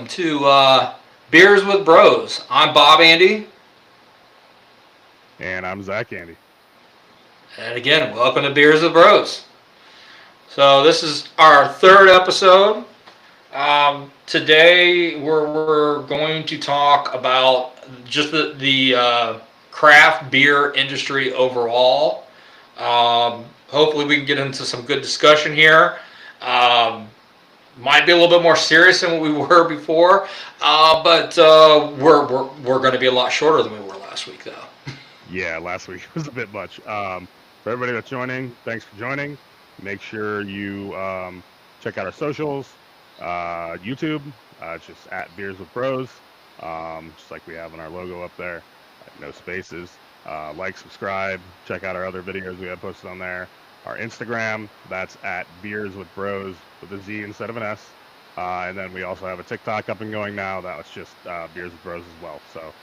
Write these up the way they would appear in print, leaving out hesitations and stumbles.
to Beers with Bros. I'm Bob Andy. And I'm Zach Andy. And again, welcome to Beers with Bros. So this is our third episode. Today we're going to talk about just the craft beer industry overall. Hopefully we can get into some good discussion here. Might be a little bit more serious than what we were before, but we're going to be a lot shorter than we were last week, though. Yeah, last week was a bit much. For everybody that's joining, thanks for joining. Make sure you check out our socials, YouTube. It's just at Beers with Bros, just like we have on our logo up there. No spaces. Like, subscribe. Check out our other videos we have posted on there. Our Instagram, that's at Beers with Bros with a Z instead of an S. And then we also have a TikTok up and going now. That was just Beers with Bros as well. So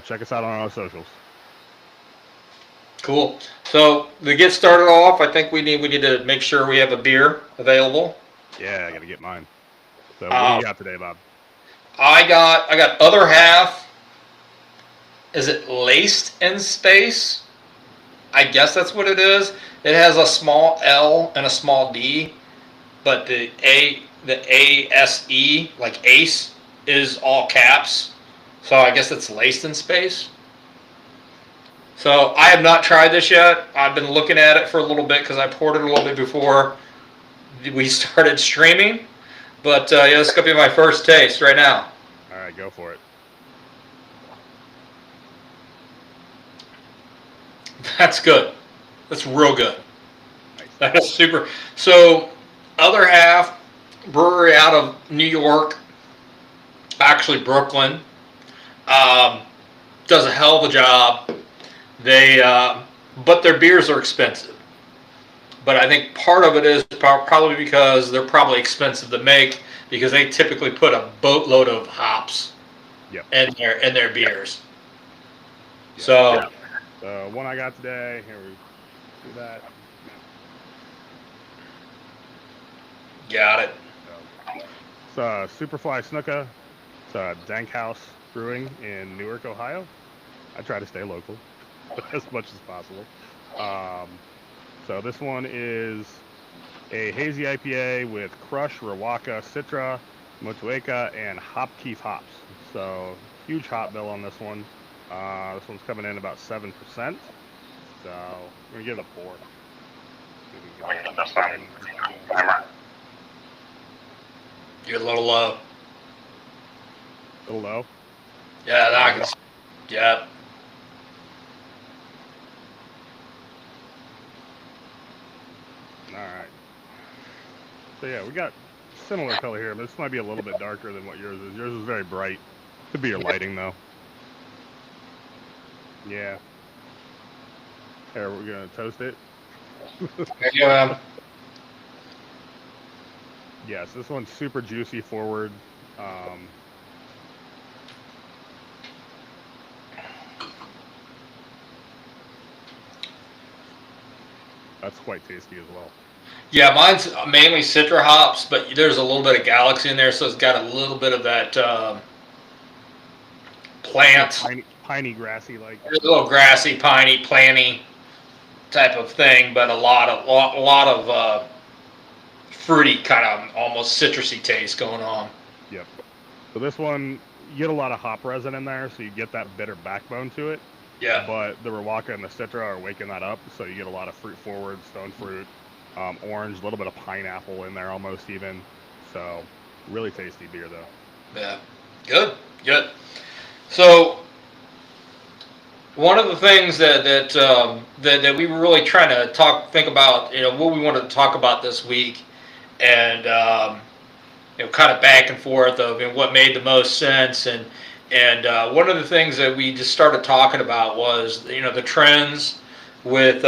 check us out on our socials. Cool. So to get started off, I think we need to make sure we have a beer available. Yeah, I got to get mine. So what do you got today, Bob? I got Other Half. Is it Laced in Space? I guess that's what it is. It has a small L and a small D, but the ASE, like Ace, is all caps. So I guess it's Laced in Space. So I have not tried this yet. I've been looking at it for a little bit because I poured it a little bit before we started streaming. But yeah, this is going to be my first taste right now. All right, go for it. That's good. That's real good. Nice. That is super. So, Other Half, brewery out of New York, actually Brooklyn, does a hell of a job. But their beers are expensive. But I think part of it is probably because they're probably expensive to make because they typically put a boatload of hops in their beers. Yep. So the one I got today, here we do that. Got it. It's Superfly Snuka. It's Dank House Brewing in Newark, Ohio. I try to stay local as much as possible. So this one is a hazy IPA with Crush, Rawaka, Citra, Motueka, and Hopkeef hops. So huge hop bill on this one. This one's coming in about 7%. So I'm gonna give it a 4. You're a little low. A little low? Yeah, I can. Yeah. Alright. So yeah, we got similar color here, but this might be a little bit darker than what yours is. Yours is very bright. Could be your lighting though. Yeah. Here, we're gonna toast it. There you go. Yes, this one's super juicy forward. That's quite tasty as well. Yeah, mine's mainly Citra hops, but there's a little bit of Galaxy in there, so it's got a little bit of that plant. Piney, grassy, like. A little grassy, piney, planty type of thing, but a lot of fruity, kind of almost citrusy taste going on. Yep. So this one, you get a lot of hop resin in there, so you get that bitter backbone to it. Yeah. But the Rawaka and the Citra are waking that up, so you get a lot of fruit forward, stone fruit, orange, a little bit of pineapple in there almost even. So really tasty beer though. Yeah. Good. So one of the things that we were really trying to think about, what we wanted to talk about this week, and kind of back and forth of what made the most sense, and one of the things that we just started talking about was the trends with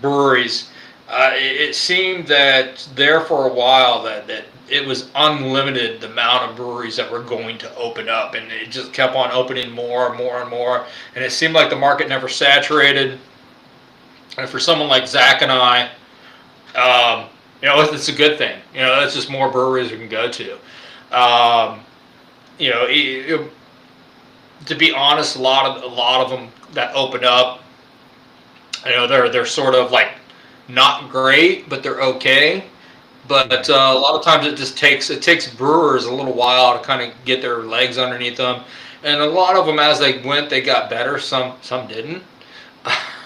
breweries. It seemed that there for a while that it was unlimited the amount of breweries that were going to open up, and it just kept on opening more and more and more, and it seemed like the market never saturated. And for someone like Zach and I, it's a good thing. It's just more breweries we can go to. Um, you know, to be honest, a lot of them that open up, you know, they're sort of like not great, but they're okay. But a lot of times it takes brewers a little while to kind of get their legs underneath them, and a lot of them as they went they got better. Some didn't,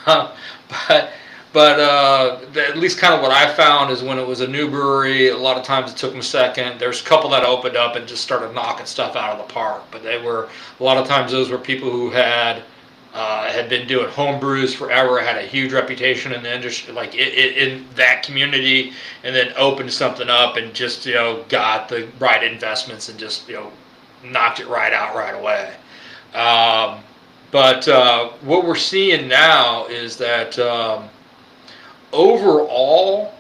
but at least kind of what I found is when it was a new brewery, a lot of times it took them a second. There's a couple that opened up and just started knocking stuff out of the park, but they were a lot of times those were people who had been doing home brews forever, had a huge reputation in the industry, like in that community, and then opened something up and just got the right investments and just knocked it right out right away. But what we're seeing now is that overall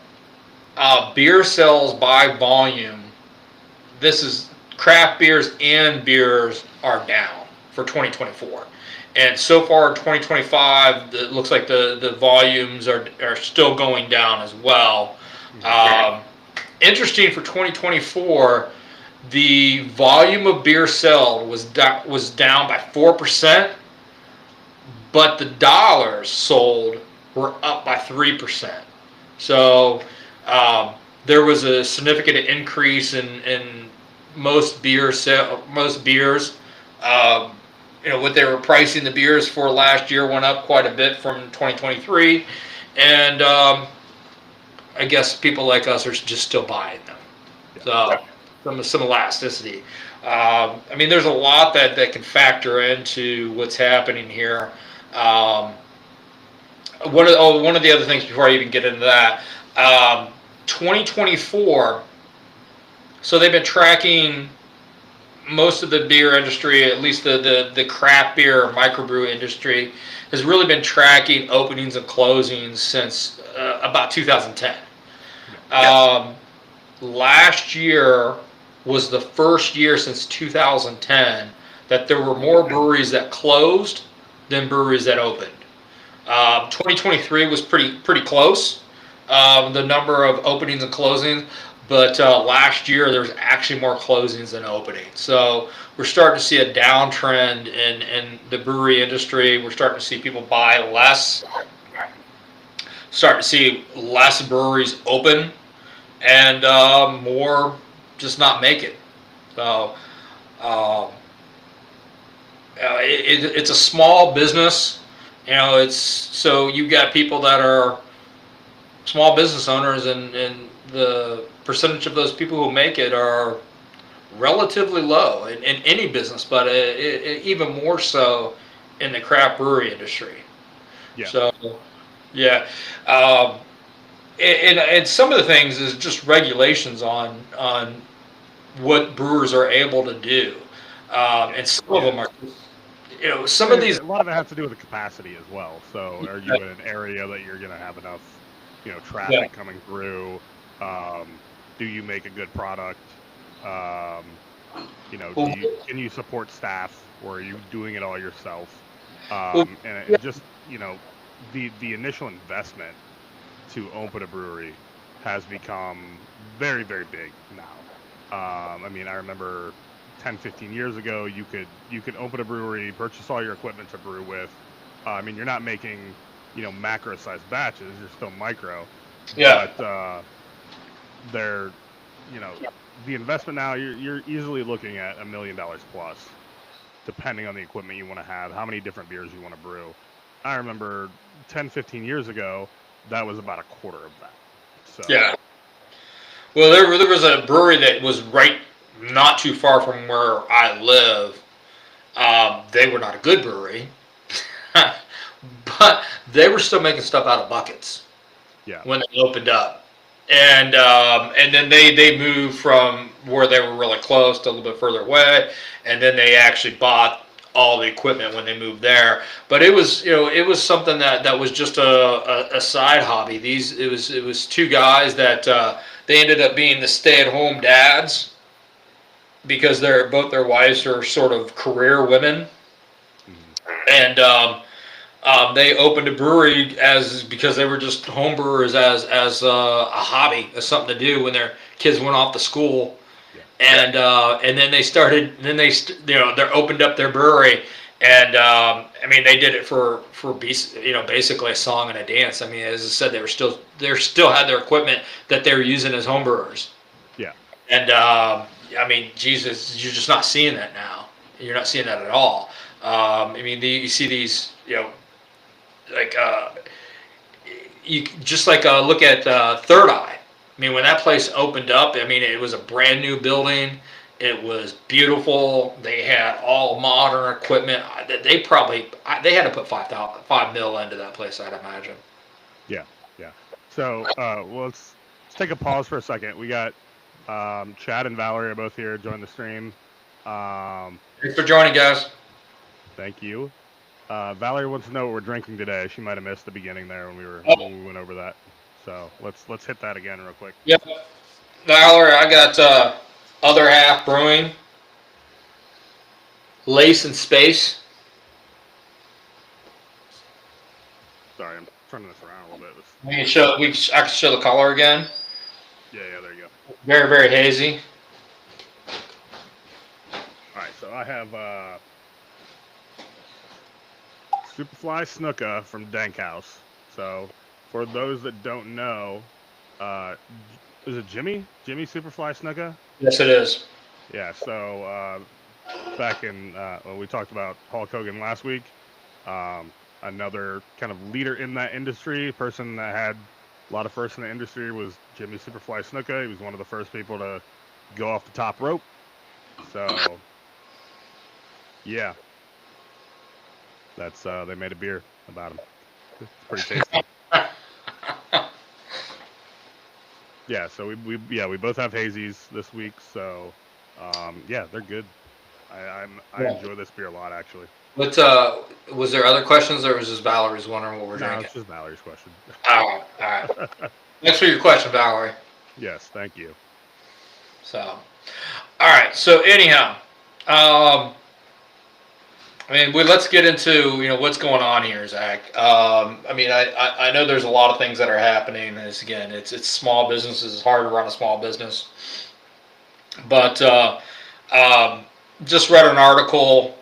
beer sales by volume. This is craft beers and beers are down for 2024. And so far in 2025, it looks like the volumes are still going down as well. Interesting for 2024, the volume of beer sold was down by 4%, but the dollars sold were up by 3%. So there was a significant increase in most beers. What they were pricing the beers for last year went up quite a bit from 2023, and I guess people like us are just still buying them. So some elasticity. I mean, there's a lot that can factor into what's happening here. One of the other things before I even get into that, 2024. So they've been tracking most of the beer industry, at least the craft beer microbrew industry, has really been tracking openings and closings since about 2010. Last year was the first year since 2010 that there were more breweries that closed than breweries that opened. 2023 was pretty close, the number of openings and closings. But last year there was actually more closings than openings. So we're starting to see a downtrend in the brewery industry. We're starting to see people buy less. Starting to see less breweries open, and more just not make it. So it's a small business. So you've got people that are small business owners, and the percentage of those people who make it are relatively low in any business, but even more so in the craft brewery industry. Yeah. So, yeah. And some of the things is just regulations on what brewers are able to do. And some of them are, some of these. A lot of it has to do with the capacity as well. So are you in an area that you're going to have enough, traffic coming through? Do you make a good product? Can you support staff, or are you doing it all yourself? And it just, the initial investment to open a brewery has become very, very big now. I mean, I remember 10, 15 years ago, you could open a brewery, purchase all your equipment to brew with. I mean, you're not making, macro-sized batches. You're still micro. Yeah. But they're, the investment now, you're easily looking at $1 million plus, depending on the equipment you want to have, how many different beers you want to brew. I remember 10, 15 years ago, that was about a quarter of that. So. Yeah. Well, there was a brewery that was not too far from where I live. They were not a good brewery, but they were still making stuff out of buckets. Yeah. When they opened up, and then they moved from where they were really close to a little bit further away, and then they actually bought all the equipment when they moved there. But it was something that was just a side hobby. It was two guys that they ended up being the stay-at-home dads because both their wives are sort of career women, and they opened a brewery because they were just home brewers as a hobby, as something to do when their kids went off to school. and then they started. Then they they opened up their brewery, and I mean they did it for basically a song and a dance. I mean, as I said, they still had their equipment that they were using as home brewers. Yeah. And I mean, Jesus, you're just not seeing that now. You're not seeing that at all. I mean, you see these, like you just like look at Third Eye. I mean, when that place opened up, I mean, it was a brand new building. It was beautiful. They had all modern equipment. They had to put $5 million into that place, I'd imagine. Yeah. So, let's take a pause for a second. We got Chad and Valerie are both here. Join the stream. Thanks for joining, guys. Thank you. Valerie wants to know what we're drinking today. She might have missed the beginning there when we went over that. So let's hit that again real quick. Yep. Valerie, I got Other Half Brewing, Lace and Space. Sorry, I'm turning this around a little bit. I can show the color again. Yeah, there you go. Very, very hazy. All right, so I have Superfly Snuka from Dankhouse. So for those that don't know, is it Jimmy? Jimmy Superfly Snuka? Yes, it is. Yeah, so back in, we talked about Hulk Hogan last week. Another kind of leader in that industry, person that had a lot of firsts in the industry was Jimmy Superfly Snuka. He was one of the first people to go off the top rope. So, yeah. That's, they made a beer about him. It's pretty tasty. Yeah, so we both have hazies this week, so yeah, they're good. I enjoy this beer a lot, actually. What was there other questions, or was just Valerie's wondering what we're drinking? No, it's just Valerie's question. All right. Thanks for your question, Valerie. Yes, thank you. So, all right. So anyhow, I mean, let's get into what's going on here, Zach. I mean, I know there's a lot of things that are happening. It's small businesses. It's hard to run a small business, but just read an article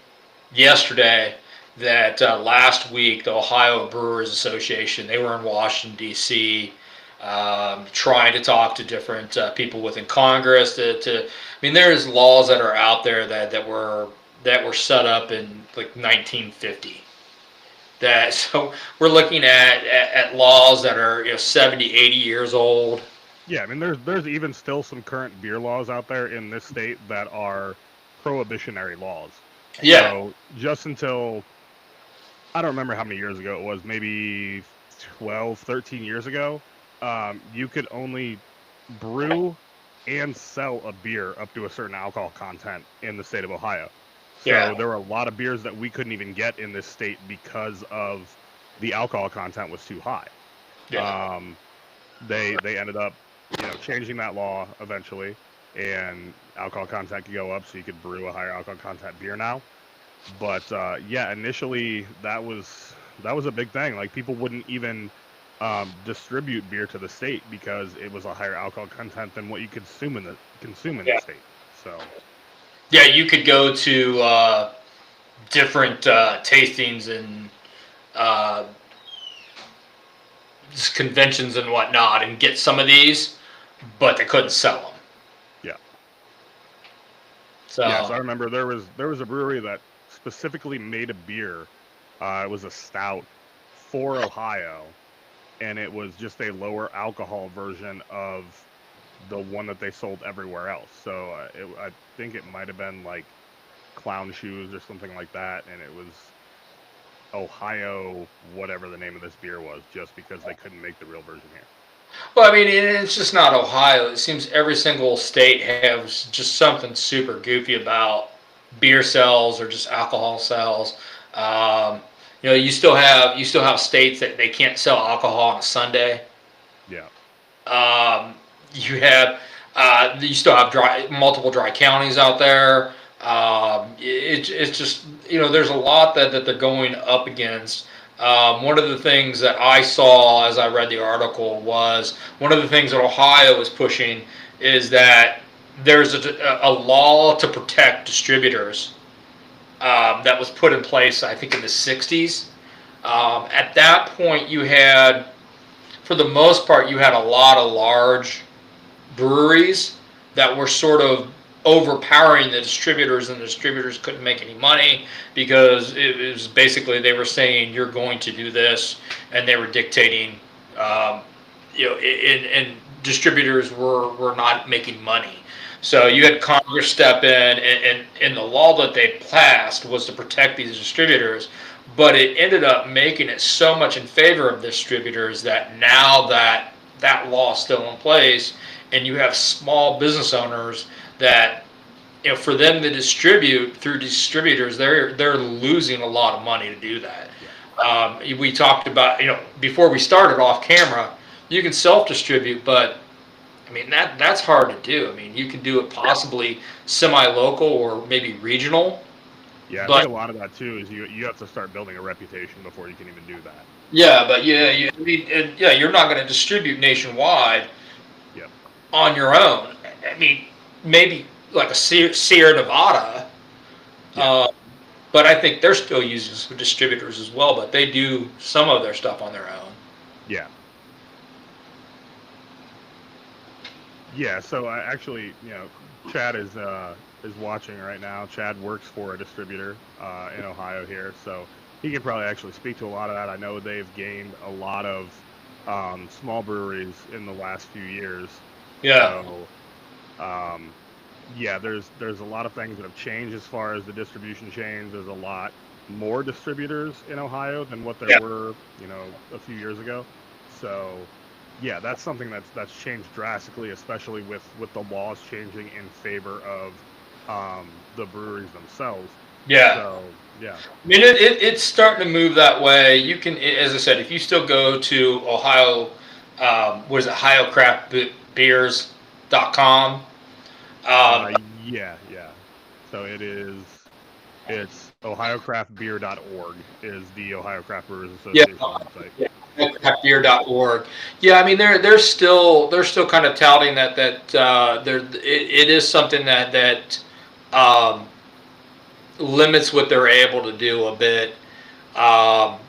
yesterday that last week the Ohio Brewers Association, they were in Washington D.C. Trying to talk to different people within Congress. I mean, there's laws that are out there that were set up in like 1950. So we're looking at laws that are 70, 80 years old. Yeah, I mean, there's even still some current beer laws out there in this state that are prohibitionary laws. Yeah. So just until, I don't remember how many years ago it was, maybe 12, 13 years ago, you could only brew and sell a beer up to a certain alcohol content in the state of Ohio. So there were a lot of beers that we couldn't even get in this state because of the alcohol content was too high. Yeah. They ended up changing that law eventually, and alcohol content could go up, so you could brew a higher alcohol content beer now. But yeah, initially that was a big thing. Like, people wouldn't even distribute beer to the state because it was a higher alcohol content than what you could consume in the state. So yeah, you could go to different tastings and conventions and whatnot and get some of these, but they couldn't sell them. Yeah. So I remember there was a brewery that specifically made a beer. It was a stout for Ohio, and it was just a lower alcohol version of the one that they sold everywhere else. So I think it might have been like Clown Shoes or something like that, and it was Ohio, whatever the name of this beer was, just because they couldn't make the real version here. well, I mean, it's just not Ohio. It seems every single state has just something super goofy about beer sales or just alcohol sales. You still have states that they can't sell alcohol on a Sunday. Yeah. You still have multiple dry counties out there. It's just there's a lot that they're going up against. One of the things that I saw as I read the article was one of the things that Ohio is pushing is that there's a law to protect distributors that was put in place, I think, in the 60s. At that point, you had, for the most part, you had a lot of large breweries that were sort of overpowering the distributors, and the distributors couldn't make any money because it was basically they were saying you're going to do this, and they were dictating, and distributors were not making money. So you had Congress step in, and the law that they passed was to protect these distributors, but it ended up making it so much in favor of distributors that now that law is still in place, and you have small business owners that, for them to distribute through distributors, they're losing a lot of money to do that. We talked about, before we started off camera, you can self-distribute, but I mean, that's hard to do. I mean, you can do it possibly semi-local or maybe regional. Yeah, I but think a lot of that too is you have to start building a reputation before you can even do that. yeah, but you're not going to distribute nationwide Yep. on your own. I mean, maybe like a Sierra Nevada, Yeah. but I think they're still using some distributors as well, but they do some of their stuff on their own. Yeah. Yeah, so I actually, Chad is watching right now. Chad works for a distributor in Ohio here, so he could probably actually speak to a lot of that. I know they've gained a lot of small breweries in the last few years. Yeah. So, yeah, there's a lot of things that have changed as far as the distribution chains. There's a lot more distributors in Ohio than what there were, a few years ago. So, yeah, that's something that's changed drastically, especially with the laws changing in favor of the breweries themselves. Yeah. So, yeah. I mean, it's starting to move that way. You can, as I said, if you still go to Ohio, what is it, OhioCraftBeers.com. Yeah. So it's OhioCraftBeer.org is the Ohio Craft Brewers Association website. Yeah. Craftbeer.org. Yeah, I mean they're still kind of touting that it is something that limits what they're able to do a bit, and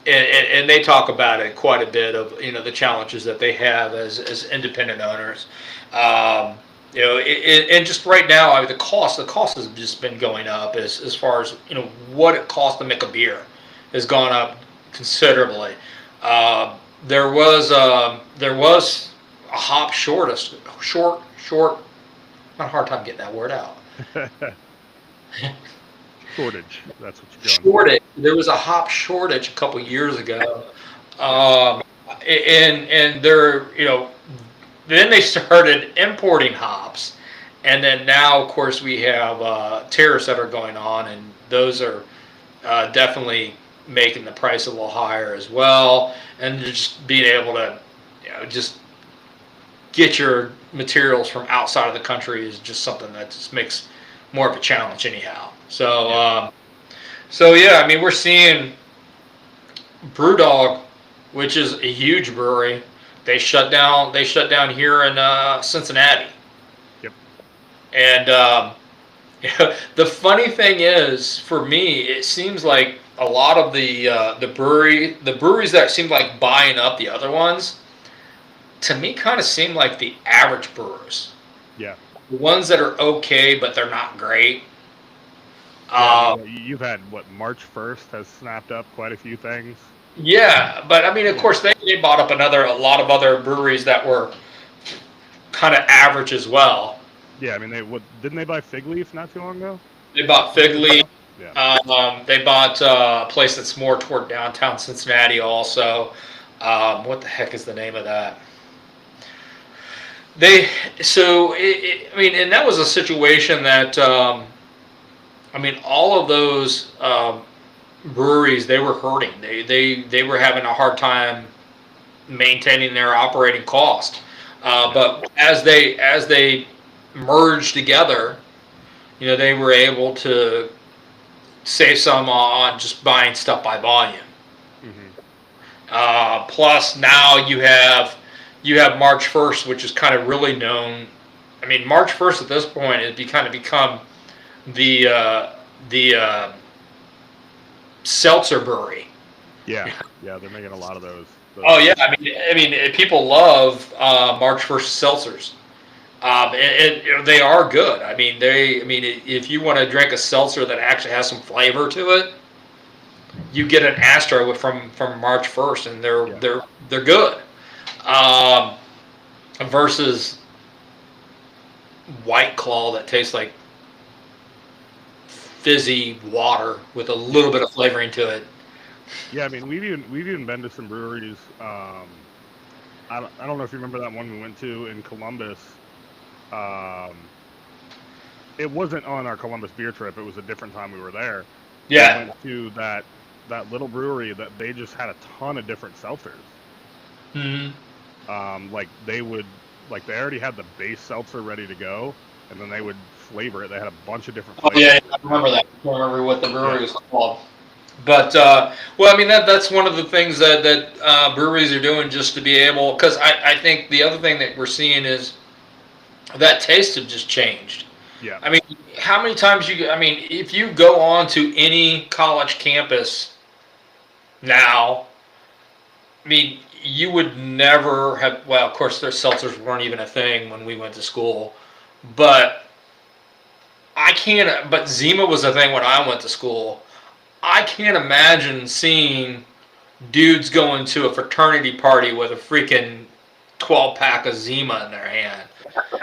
they talk about it quite a bit of the challenges that they have as independent owners. And just right now, I mean, the cost has just been going up as far as what it costs to make a beer has gone up considerably. There was a hop shortage. I'm having a hard time getting that word out. Shortage. That's what you're going. Shortage. There was a hop shortage a couple years ago, and they're then they started importing hops, and then now of course we have tariffs that are going on, and those are definitely making the price a little higher as well, and just being able to just get your materials from outside of the country is just something that just makes more of a challenge anyhow. So yeah, I mean, we're seeing BrewDog, which is a huge brewery, they shut down here in Cincinnati. Yep. And the funny thing is, for me, it seems like a lot of the breweries that seem like buying up the other ones, to me, kind of seem like the average brewers. Yeah. The ones that are okay, but they're not great. You've had March 1st has snapped up quite a few things. Yeah, but I mean, of course, they bought up a lot of other breweries that were kind of average as well. Yeah, I mean, didn't they buy Fig Leaf not too long ago? They bought Fig Leaf. Yeah. They bought a place that's more toward downtown Cincinnati also. What the heck is the name of that? I mean, and that was a situation that, I mean, all of those breweries, they were hurting. They were having a hard time maintaining their operating cost. But as they merged together, they were able to save some on just buying stuff by volume. Mm-hmm. Plus, now you have March 1st, which is kind of really known I mean, March 1st at this point has kind of become the seltzer brewery. Yeah, yeah, they're making a lot of those. Oh yeah, I mean, people love March 1st seltzers. And they are good. I mean, if you want to drink a seltzer that actually has some flavor to it, you get an Astro from March 1st, and Yeah. they're good. Um, versus White Claw that tastes like fizzy water with a little bit of flavoring to it. Yeah, I mean, we've even been to some breweries. I don't know if you remember that one we went to in Columbus. Um, it wasn't on our Columbus beer trip. It was a different time we were there. We Yeah. went to that little brewery that they just had a ton of different seltzers. Mm-hmm. Like they would, like they already had the base seltzer ready to go, and then they would flavor it. They had a bunch of different Oh flavors. yeah, I remember that. I don't remember what the brewery Yeah. was called. But well, I mean that's one of the things that breweries are doing just to be able. Because I think the other thing that we're seeing is that taste have just changed. Yeah. I mean, how many times I mean, if you go on to any college campus now, I mean, you would never have. Well, of course, their seltzers weren't even a thing when we went to school, but I can't. But Zima was a thing when I went to school. I can't imagine seeing dudes going to a fraternity party with a freaking 12-pack of Zima in their hand.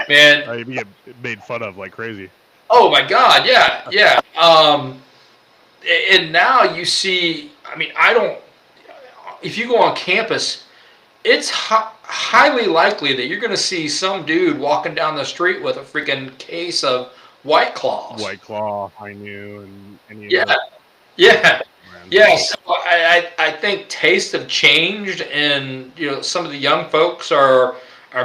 Man, You get made fun of like crazy. oh my God, yeah, yeah. And now you see, I mean, I don't, if you go on campus, it's highly likely that you're going to see some dude walking down the street with a freaking case of White Claws. White Claw, High New, and any Yeah, of those yeah. brands. Yeah, so I think tastes have changed, and some of the young folks are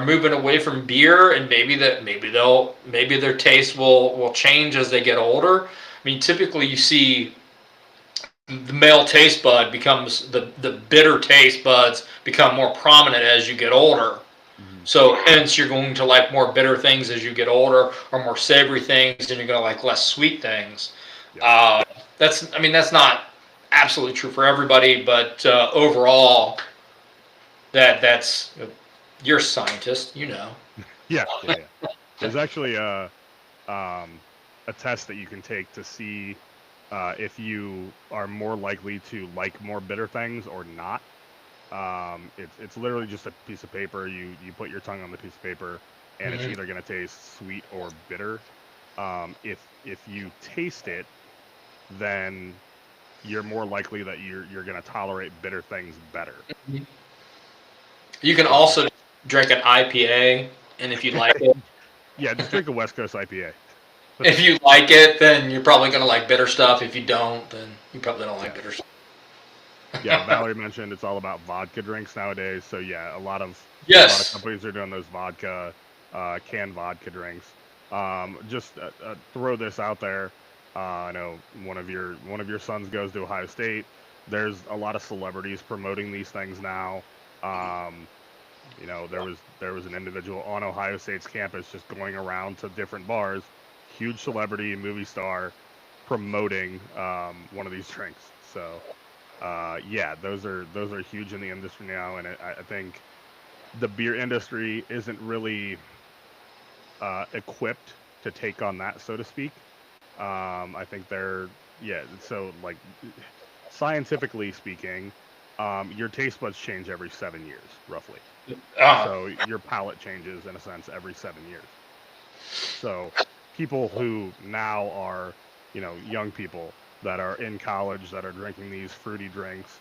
moving away from beer, and maybe their taste will change as they get older. I mean, typically you see the male taste bud becomes the bitter taste buds become more prominent as you get older. Mhm. So hence you're going to like more bitter things as you get older, or more savory things, and you're going to like less sweet things. Yeah. That's not absolutely true for everybody, but overall, that's you're a scientist, you know. Yeah, yeah, yeah. There's actually a test that you can take to see if you are more likely to like more bitter things or not. It's literally just a piece of paper. You put your tongue on the piece of paper, and it's Mhm. either going to taste sweet or bitter. If you taste it, then you're more likely that you're going to tolerate bitter things better. You can So also drink an IPA, and if you like it, yeah, just drink a West Coast IPA. then you're probably going to like bitter stuff. If you don't, then you probably don't like Yeah. bitter stuff. Yeah, Valerie mentioned it's all about vodka drinks nowadays. So yeah, a lot of Yes. companies are doing those vodka, canned vodka drinks. Just throw this out there. I know one of your sons goes to Ohio State. There's a lot of celebrities promoting these things now. Um, there was an individual on Ohio State's campus just going around to different bars, huge celebrity, movie star, promoting one of these drinks. So yeah, those are huge in the industry now, and I think the beer industry isn't really equipped to take on that, so to speak. I think they're yeah. So like scientifically speaking, your taste buds change every 7 years, roughly. Uh, So your palate changes in a sense every 7 years. So people who now are, young people that are in college that are drinking these fruity drinks,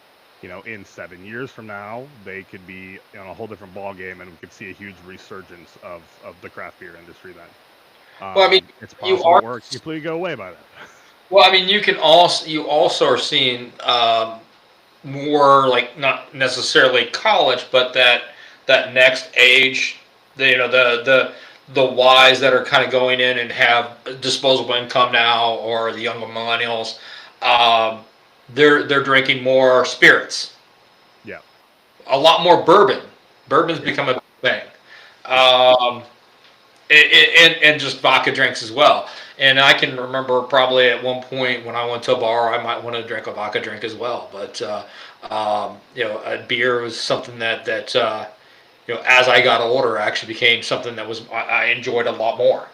in 7 years from now, they could be in a whole different ball game, and we could see a huge resurgence of the craft beer industry then. well, I mean, It's you possible are. or it completely go away by then. Well, I mean, you also are seeing more like not necessarily college, but that next age, the Ys that are kind of going in and have disposable income now, or the younger millennials, um, they're drinking more spirits, Yeah, a lot more bourbon. Bourbon's yeah, become a big thing. yeah. Um, And just vodka drinks as well. And I can remember probably at one point when I went to a bar, I might want to drink a vodka drink as well. But a beer was something that as I got older, actually became something that I enjoyed a lot more.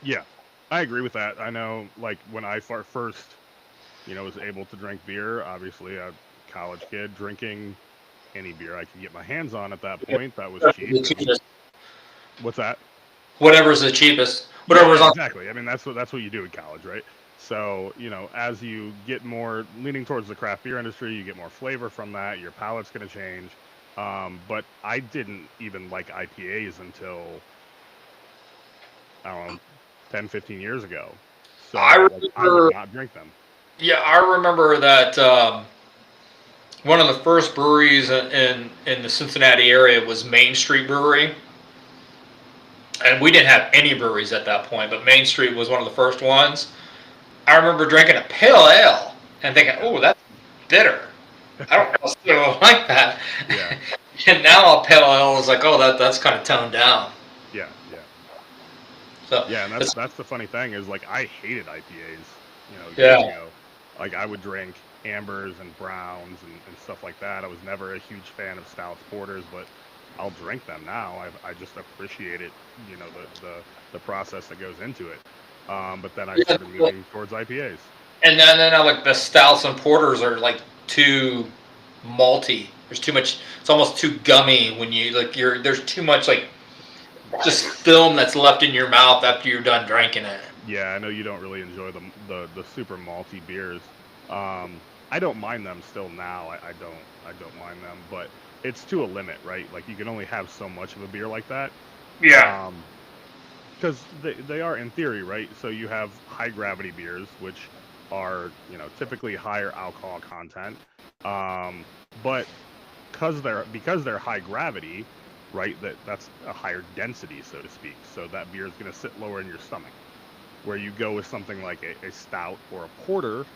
Yeah, I agree with that. I know, like when I first, was able to drink beer. Obviously, a college kid drinking any beer I could get my hands on at that point. That was cheap. And what's that? Whatever's the cheapest. Whatever's Yeah, on. exactly. I mean, that's what you do in college, right? So, as you get more leaning towards the craft beer industry, you get more flavor from that. Your palate's going to change. But I didn't even like IPAs until, I don't know, 10, 15 years ago. So I I would remember. not drink them. Yeah, I remember that one of the first breweries in the Cincinnati area was Main Street Brewery, and we didn't have any breweries at that point, but Main Street was one of the first ones. I remember drinking a pale ale and thinking, "Oh, that's bitter. I don't necessarily like that." Yeah. And now a pale ale is like, "Oh, that's kind of toned down." Yeah, yeah. So Yeah, and that's the funny thing is like I hated IPAs, years yeah, ago. Like I would drink ambers and browns and stuff like that. I was never a huge fan of stouts, porters, but I'll drink them now. I just appreciate it, the process that goes into it. But then I yeah. started moving towards IPAs. And then like the stouts and porters are like too malty. There's too much. It's almost too gummy when you like. There's too much like just film that's left in your mouth after you're done drinking it. Yeah, I know you don't really enjoy the super malty beers. I don't mind them still now. I don't mind them, but it's to a limit, right? Like you can only have so much of a beer like that. Yeah. Um, because they are in theory, right? So you have high gravity beers, which are typically higher alcohol content, but because they're high gravity, right? That's a higher density, so to speak. So that beer is going to sit lower in your stomach. Where you go with something like a stout or a porter,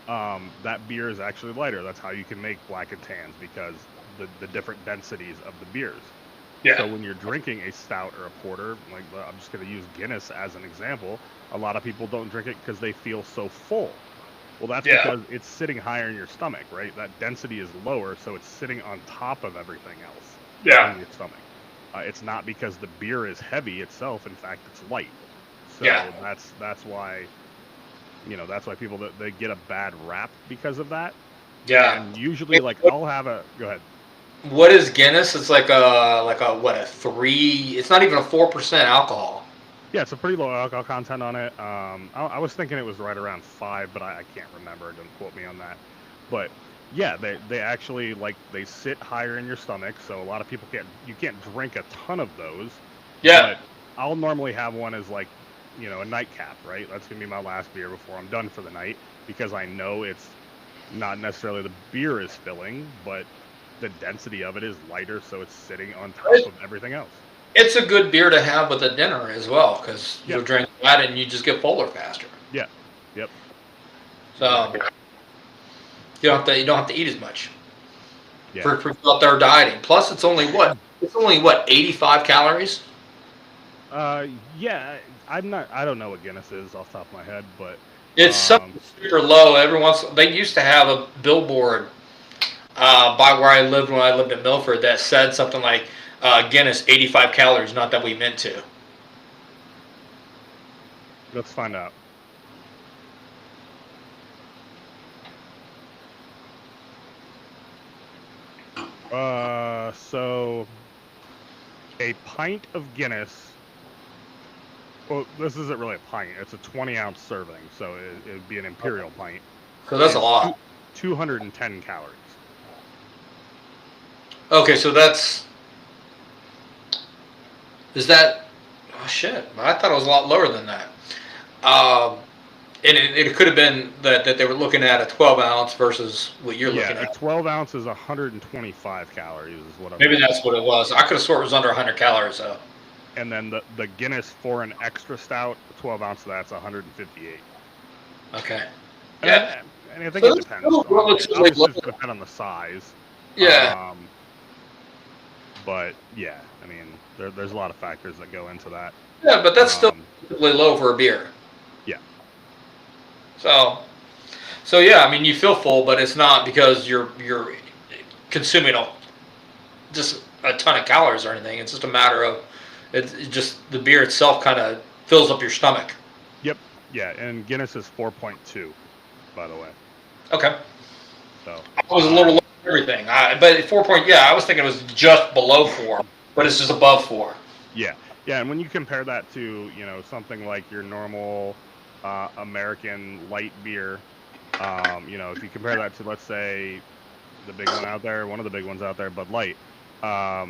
that beer is actually lighter. That's how you can make black and tans because the different densities of the beers. So Yeah. when you're drinking a stout or a porter, like I'm just going to use Guinness as an example, a lot of people don't drink it because they feel so full. Well, that's Yeah. because it's sitting higher in your stomach, right? That density is lower, so it's sitting on top of everything else Yeah. in your stomach. It's not because the beer is heavy itself. In fact, it's light. So Yeah. that's why that's why people that they get a bad rap because of that. Yeah. And usually, like I'll have a go ahead. What is Guinness? It's like a what a 3. It's not even a 4% alcohol. Yeah, it's a pretty low alcohol content on it. I was thinking it was right around 5, but I can't remember. Don't quote me on that. But yeah, they actually like they sit higher in your stomach, so a lot of people can't drink a ton of those. Yeah. But I'll normally have one as like a nightcap, right? That's gonna be my last beer before I'm done for the night because I know it's not necessarily the beer is filling, but the density of it is lighter, so it's sitting on top of everything else. It's a good beer to have with a dinner as well because Yeah, you'll drink that and you just get fuller faster. yeah, yep, So exactly. you don't have to eat as much Yeah. for people out there dieting. Plus, it's only what 85 calories. Uh, yeah, I don't know what Guinness is off the top of my head, but It's um, something super low. They used to have a billboard by where I lived when I lived in Milford that said something like Guinness 85 calories. Not that we meant to. let's find out. So a pint of Guinness. Well, this isn't really a pint. It's a 20-ounce serving, so it'd be an imperial pint. So that's a Is lot. 210 calories. Okay, so is that? Oh shit! I thought it was a lot lower than that. Um, and it could have been that they were looking at a 12 ounce versus what you're looking Yeah, a at. 12 ounce is 125 calories is what I'm Maybe looking that's at. what it was. I could have sworn it was under 100 calories though. And then the Guinness for an extra stout, 12 ounce of that's 158. Okay. And Yeah. I think So it it's depends still on relatively obviously low. it's depend on the size. Yeah. Um, But yeah, I mean, there's a lot of factors that go into that. Yeah, but that's still Um, relatively low for a beer. yeah, So, so yeah, I mean, you feel full, but it's not because you're consuming just a ton of calories or anything. It's just a matter of it's just the beer itself kind of fills up your stomach. yep, yeah, and Guinness is 4.2, by the way. Okay, So, I was a little low for everything. But 4 point, yeah, I was thinking it was just below 4, but it's just above 4. yeah, yeah, and when you compare that to something like your normal American light beer, if you compare that to, let's say, the big one out there, one of the big ones out there, Bud Light, a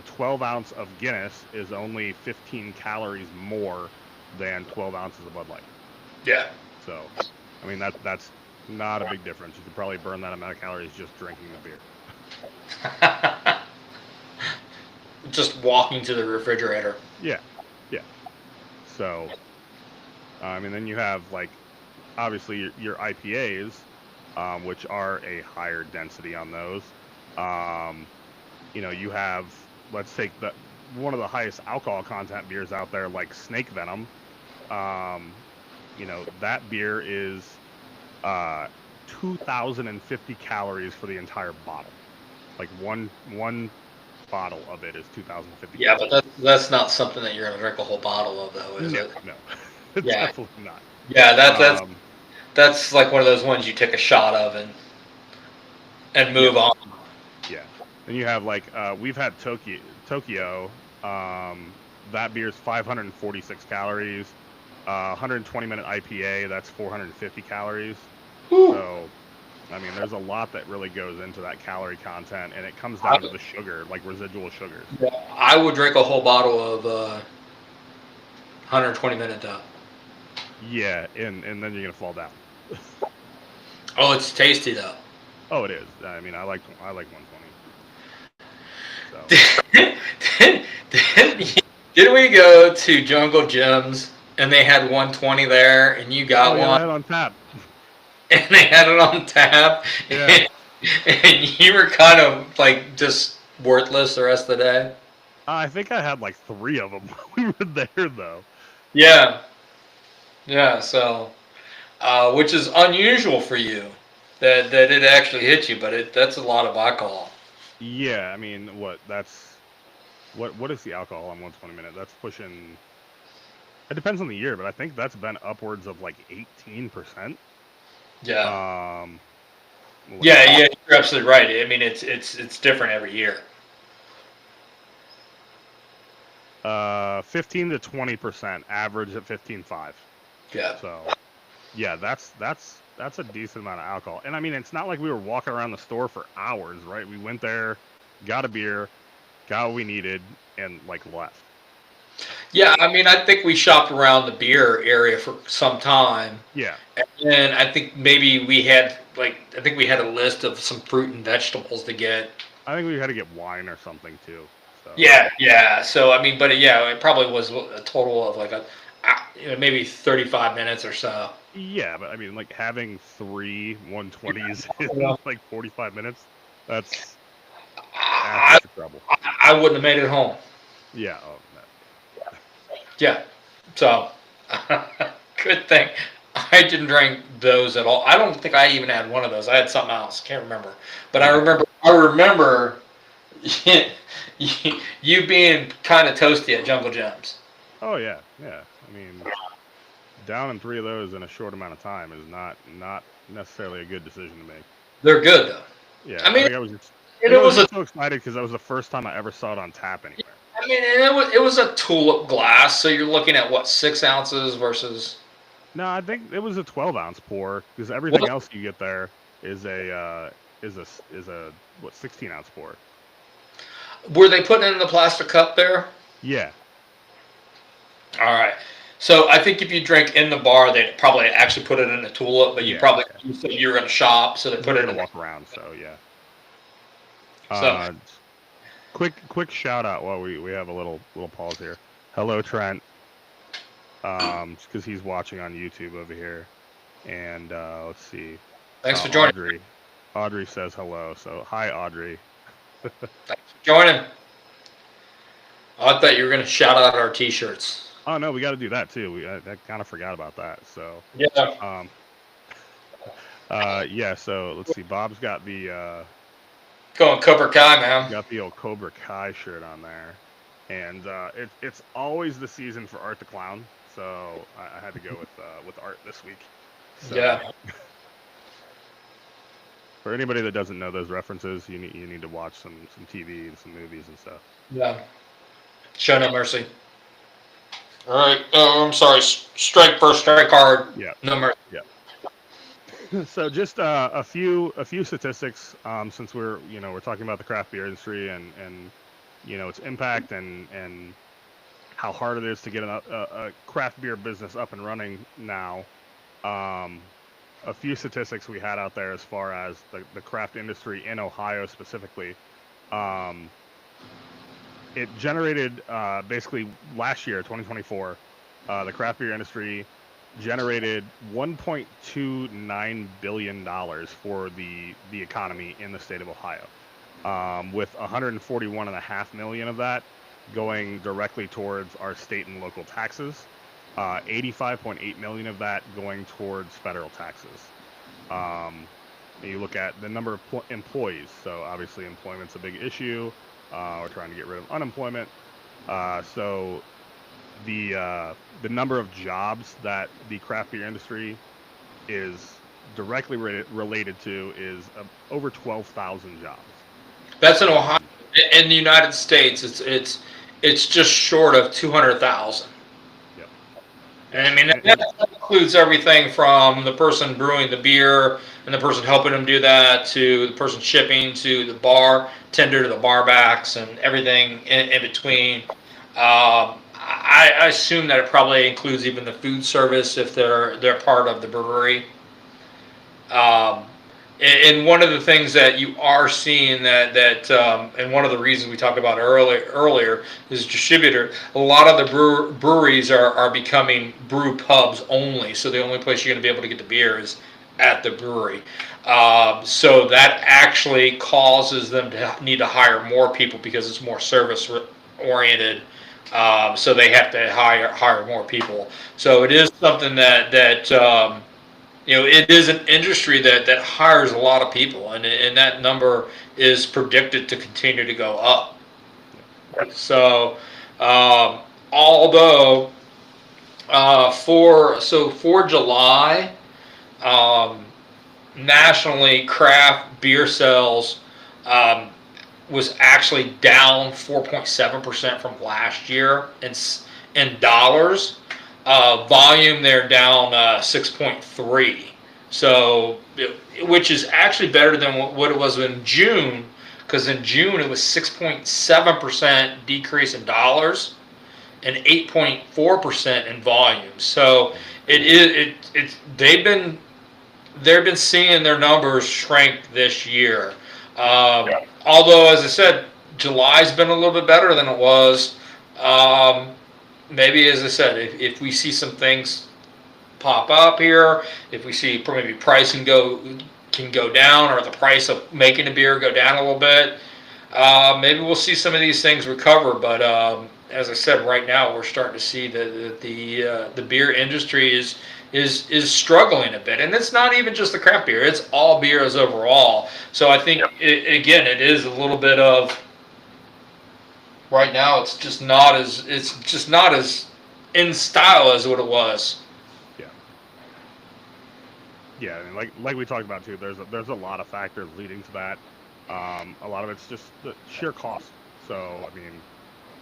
12 ounce of Guinness is only 15 calories more than 12 ounces of Bud Light. Yeah. So, I mean that's not a big difference. You could probably burn that amount of calories just drinking the beer. Just walking to the refrigerator. Yeah, yeah. So, I mean, then you have like obviously your IPAs, which are a higher density on those. Um, you have, let's take one of the highest alcohol content beers out there, like Snake Venom. That beer is 2,050 calories for the entire bottle. Like one bottle of it is 2,050 Yeah, calories. but that's not something that you're gonna drink a whole bottle of, though, is No, it? no, Yeah, definitely not. yeah. Um, That's like one of those ones you take a shot of and yeah, move on. yeah. Then you have like we've had Tokyo. That beer's 546 calories. 120-minute IPA, that's 450 calories. Whew. So, I mean, there's a lot that really goes into that calorie content, and it comes I, down to the sugar, like residual sugars. I would drink a whole bottle of 120-minute though. Yeah, and then you're gonna fall down. Oh, it's tasty though. Oh, it is. I mean, I like 120. So. did, did we go to Jungle Gyms and they had 120 there and you got Yeah, one I had it on tap. and they had it on tap Yeah. and you were kind of like just worthless the rest of the day? I think I had like 3 of them when we were there, though. Yeah. Yeah, so which is unusual for you that it actually hit you, but that's a lot of alcohol. Yeah, I mean, what is the alcohol on 120-minute? That's pushing. It depends on the year, but I think that's been upwards of like 18%. Yeah. Um, Yeah, you're absolutely right. I mean, it's different every year. 15 to 20%, average at 15.5. Yeah. So, yeah, that's a decent amount of alcohol. And I mean, it's not like we were walking around the store for hours, right? We went there, got a beer, got what we needed, and like left. Yeah, I mean, I think we shopped around the beer area for some time, Yeah, and I think maybe we had I think we had a list of some fruit and vegetables to get. I think we had to get wine or something too. So Yeah, yeah. So I mean, but yeah, it probably was a total of like maybe 35 minutes or so. yeah, but I mean, like having 3 120s in Yeah. like 45 minutes, that's I, asking for trouble. I wouldn't have made it home. Yeah. Oh, no. Yeah. So good thing I didn't drink those at all. I don't think I even had one of those. I had something else. Can't remember. But I remember you being kind of toasty at Jungle Gems. Oh yeah, yeah. I mean, down in 3 of those in a short amount of time is not necessarily a good decision to make. They're good though. Yeah, I mean, I was just it was a. so excited because that was the first time I ever saw it on tap anywhere. I mean, and it was a tulip glass, so you're looking at what 6 ounces versus. No, I think it was a 12-ounce pour because everything else you get there is a 16-ounce pour. Were they putting it in the plastic cup there? Yeah. All right. So I think if you drink in the bar, they'd probably actually put it in a tulip, but you said you were going to shop, so they put it in. Walk around, so yeah. So quick shout out while we have a little pause here. Hello, Trent. Because he's watching on YouTube over here, and let's see. thanks for joining. Audrey says hello. So hi, Audrey. Thanks for joining. I thought you were going to shout out our T-shirts. Oh no, we got to do that too. I kind of forgot about that. So Yeah. um, yeah. So let's see. Bob's got the Going Cobra Kai, man. got the old Cobra Kai shirt on there, and it's always the season for Art the Clown. So I had to go with Art this week. So, Yeah. For anybody that doesn't know those references, you need to watch some TV and some movies and stuff. Yeah. Show no mercy. All right. Oh, I'm sorry. Strike first, strike hard. Yeah. No mercy. Yeah. So just a few statistics, since we're talking about the craft beer industry and its impact and how hard it is to get a craft beer business up and running now. A few statistics we had out there as far as the craft industry in Ohio specifically. It generated basically last year, 2024, the craft beer industry generated $1.29 billion for the economy in the state of Ohio, with 141.5 million of that going directly towards our state and local taxes. 85.8 million of that going towards federal taxes. You look at the number of employees, so obviously employment's a big issue. We're trying to get rid of unemployment. So the number of jobs that the craft beer industry is directly related to is over 12,000 jobs. That's in Ohio. In the United States, it's just short of 200,000. Yep. And I mean that includes everything from the person brewing the beer and the person helping them do that to the person shipping to the bartender to the barbacks and everything in between. I assume that it probably includes even the food service if they're part of the brewery. And one of the things that you are seeing and one of the reasons we talked about earlier is distributor. A lot of the breweries are becoming brew pubs only, so the only place you're going to be able to get the beer is at the brewery. So that actually causes them to need to hire more people because it's more service oriented. So they have to hire more people. So it is something that it is an industry that hires a lot of people, and that number is predicted to continue to go up. So, although for July, nationally craft beer sales was actually down 4.7% from last year in dollars. Volume they're down 6.3, so which is actually better than what it was in June, because in June it was 6.7% decrease in dollars and 8.4% in volume. So they've been seeing their numbers shrink this year. Although, as I said, July's been a little bit better than it was. Maybe, as I said, if we see some things pop up here, if we see maybe pricing can go down, or the price of making a beer go down a little bit, maybe we'll see some of these things recover. But as I said, right now we're starting to see that the beer industry is struggling a bit, and it's not even just the craft beer; it's all beers overall. So I think it is a little bit of. Right now, it's just not as in style as what it was. Yeah, and like we talked about too, there's a lot of factors leading to that. A lot of it's just the sheer cost. So I mean,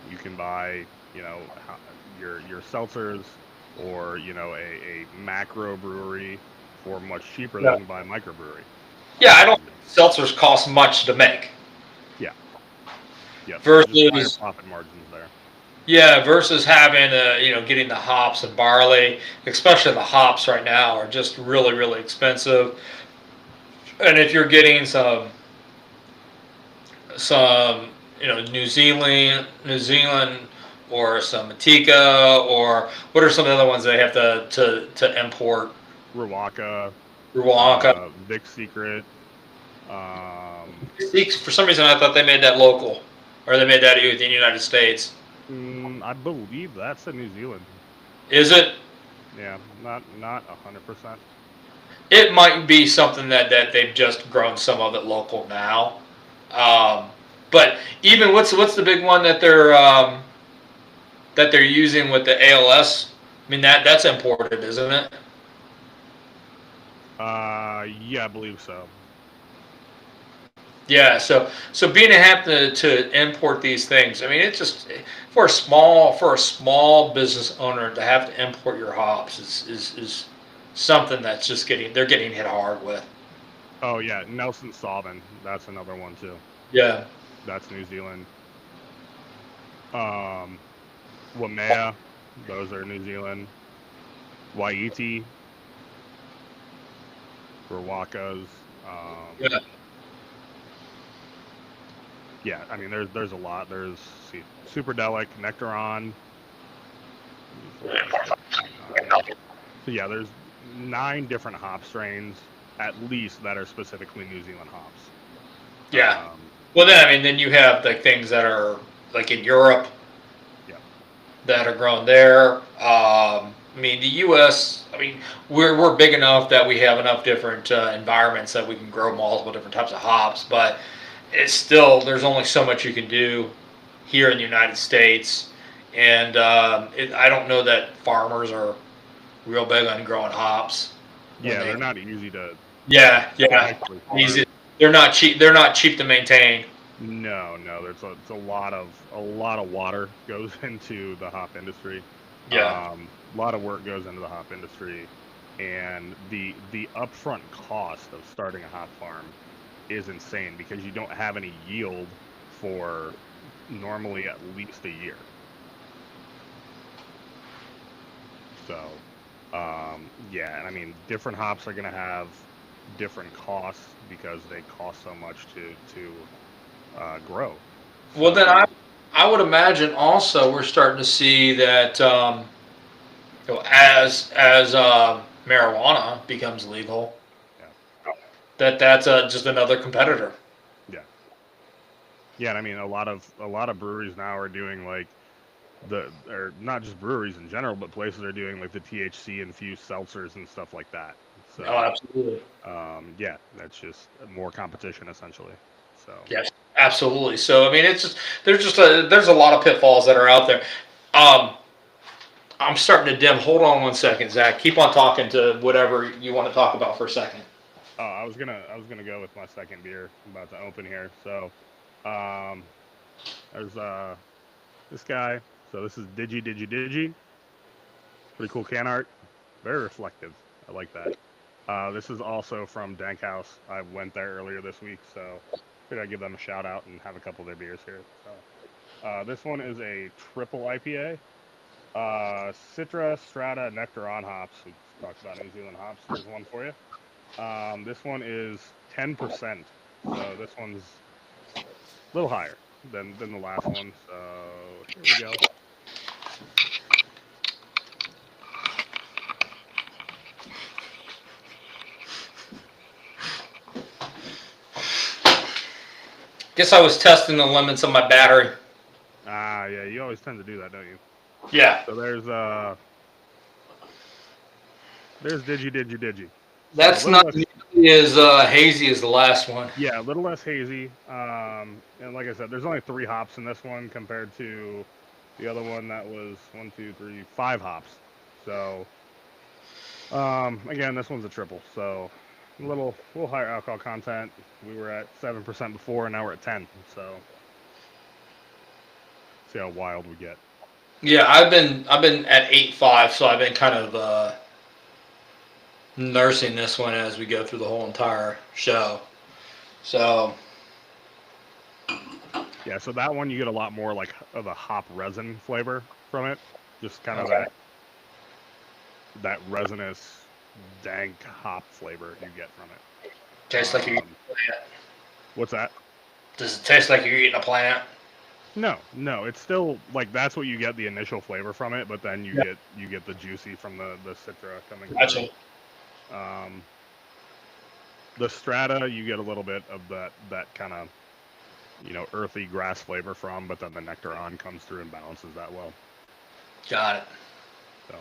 you can buy your seltzers or a macro brewery for much cheaper than you can buy a microbrewery. Yeah, I don't think seltzers cost much to make. Yeah, versus higher profit margins there. Yeah, versus having getting the hops and barley, especially the hops right now are just really, really expensive. And if you're getting some New Zealand or some Matika, or what are some of the other ones they have to import? Riwaka, Vic Secret. For some reason, I thought they made that local, or they made that in the United States. I believe that's in New Zealand. Is it? Yeah, not 100%. It might be something that they've just grown some of it local now. Um, but even what's the big one that they're using with the ALS? I mean that's imported, isn't it? Yeah, I believe so. Yeah. So being a have to import these things, I mean it's just for a small business owner to have to import your hops is something that's just they're getting hit hard with. Oh yeah, Nelson Sauvin. That's another one too. Yeah. That's New Zealand. Um, Wamea, those are New Zealand. Waiti for Wakas. Yeah. Yeah, I mean there's a lot. There's Superdelic, Nectaron. Let me see what else is nine. So yeah, there's 9 different hop strains at least that are specifically New Zealand hops. Yeah. Um, Well, then I mean, then you have like things that are like in Europe yeah, that are grown there. I mean, the U.S. I mean, we're big enough that we have enough different environments that we can grow multiple different types of hops. But it's still there's only so much you can do here in the United States, and I don't know that farmers are real big on growing hops when yeah, they. they're not easy to Yeah, yeah, actually easy. farm. They're not cheap. They're not cheap to maintain. No, no, it's a lot of water goes into the hop industry. Yeah. A lot of work goes into the hop industry, and the upfront cost of starting a hop farm is insane because you don't have any yield for normally at least a year. So, yeah, and I mean, different hops are going to have different costs because they cost so much to grow. Well, then So, I would imagine also we're starting to see that as marijuana becomes legal, yeah, that's just another competitor. yeah, yeah. And I mean, a lot of breweries now are doing like or not just breweries in general, but places are doing like the THC infused seltzers and stuff like that. Oh, So, absolutely. yeah, that's just more competition essentially. So, Yes, absolutely. So I mean, it's just there's a lot of pitfalls that are out there. Um, I'm starting to dim. Hold on one second, Zach. Keep on talking to whatever you want to talk about for a second. I was gonna go with my second beer. I'm about to open here. So, um, there's this guy. So this is Digi. Pretty cool can art. Very reflective. I like that. This is also from Dank House. I went there earlier this week, so figured I'd give them a shout out and have a couple of their beers here. So, this one is a triple IPA. Citra, Strata, Nectaron hops. We talked about New Zealand hops. Here's one for you. This one is 10%. So this one's a little higher than the last one. So here we go. Guess I was testing the limits of my battery. Ah, yeah, you always tend to do that, don't you? Yeah, So there's Digi. So a that's little not less, nearly as hazy as the last one. yeah, a little less hazy. And like I said, there's only 3 hops in this one compared to the other one that was 5 hops. So again, this one's a triple. So a little higher alcohol content. We were at 7% before, and now we're at 10. So see how wild we get. Yeah, I've been at 8.5, so I've been kind of nursing this one as we go through the whole entire show. So Yeah, so that one you get a lot more like of a hop resin flavor from it. Just kind of okay, that resinous dank hop flavor you get from it. tastes like you're eating Um, a plant. what's that? Does it taste like you're eating a plant? No, no, it's still like that's what you get the initial flavor from it, but then Yeah, you get the juicy from the citra coming through. gotcha. Um, the strata you get a little bit of that kind of earthy grass flavor from, but then the Nectaron comes through and balances that well. Got it. So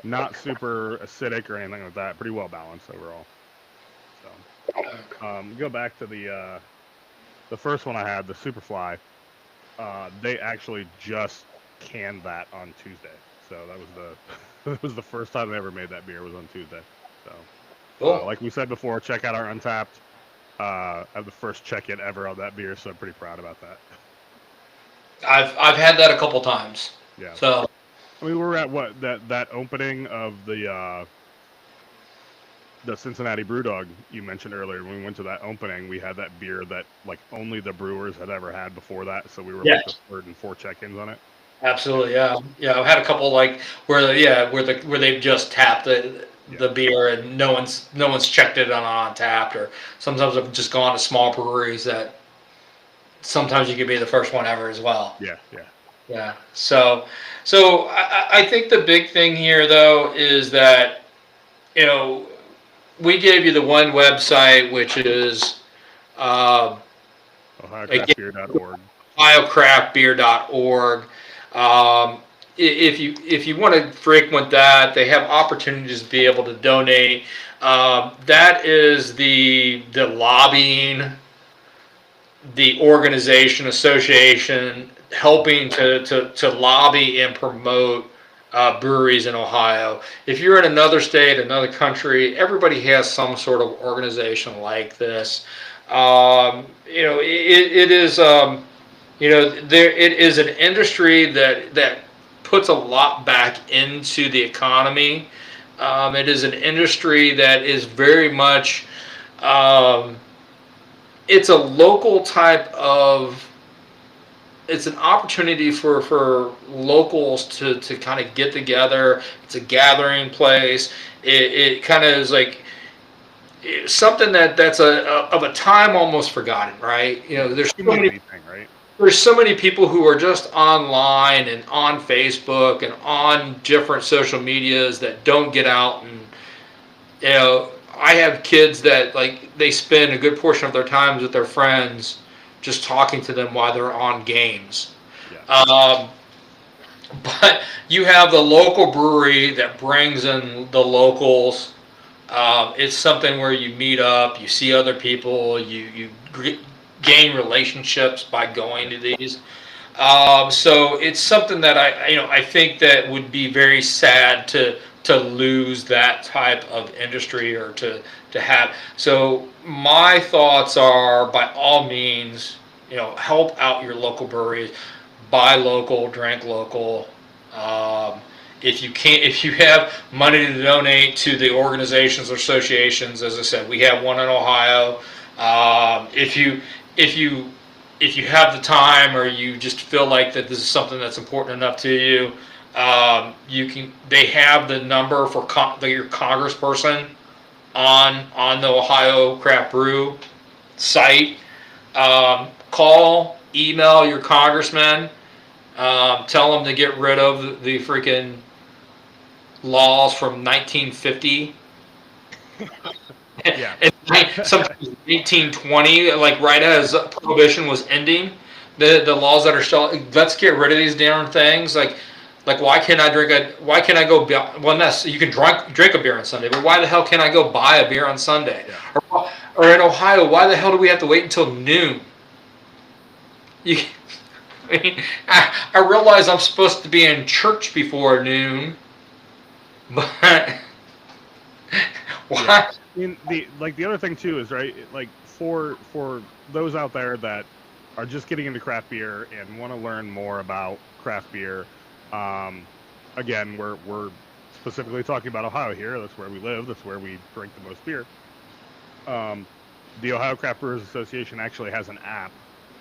not super acidic or anything like that. Pretty well balanced overall. So go back to the first one I had, the Superfly. They actually just canned that on Tuesday. So that was that was the first time they ever made that beer was on Tuesday. So Cool. like we said before, check out our Untapped. I have the first check-in ever on that beer, so I'm pretty proud about that. I've had that a couple times. Yeah. So I mean, we were at what that opening of the Cincinnati Brewdog you mentioned earlier. When we went to that opening, we had that beer that like only the brewers had ever had before that. So we were like the third and fourth check-ins on it. absolutely, yeah. I've had a couple like where they've just tapped the beer and no one's checked it on Untapped, or sometimes I've just gone to small breweries that sometimes you could be the first one ever as well. Yeah. So I think the big thing here though is that we gave you the one website, which is OhioCraftBeer.org. OhioCraftBeer.org. If you want to frequent that, they have opportunities to be able to donate. That is the lobbying, the organization, association, helping to lobby and promote breweries in Ohio. If you're in another state, another country, everybody has some sort of organization like this. It is it is an industry that puts a lot back into the economy. It is an industry that is very much it's a local type of, it's an opportunity for locals to kind of get together. It's a gathering place. It kind of is like something that's of a time almost forgotten, right? There's so many thing, right? There's so many people who are just online and on Facebook and on different social medias that don't get out. And I have kids that like they spend a good portion of their times with their friends just talking to them while they're on games. Yeah. But you have the local brewery that brings in the locals. It's something where you meet up, you see other people, you gain relationships by going to these. So it's something that I think that would be very sad to lose that type of industry, or to have. So my thoughts are, by all means, help out your local breweries, buy local, drink local. If you can't, if you have money to donate to the organizations or associations, as I said, we have one in Ohio. If you have the time, or you just feel like that this is something that's important enough to you, you can. They have the number for your congressperson on the Ohio Craft Brew site. Call, email your congressman. Tell them to get rid of the freaking laws from 1950. Yeah. Sometimes 1820, like right as prohibition was ending, the laws that are still, let's get rid of these darn things. Like why can't I go, well, you can drink a beer on Sunday, but why the hell can't I go buy a beer on Sunday? Yeah. Or in Ohio, why the hell do we have to wait until noon? I realize I'm supposed to be in church before noon, but why? Yeah. The other thing too is, right, like for those out there that are just getting into craft beer and want to learn more about craft beer, again, we're specifically talking about Ohio here. That's where we live. That's where we drink the most beer. The Ohio Craft Brewers Association actually has an app.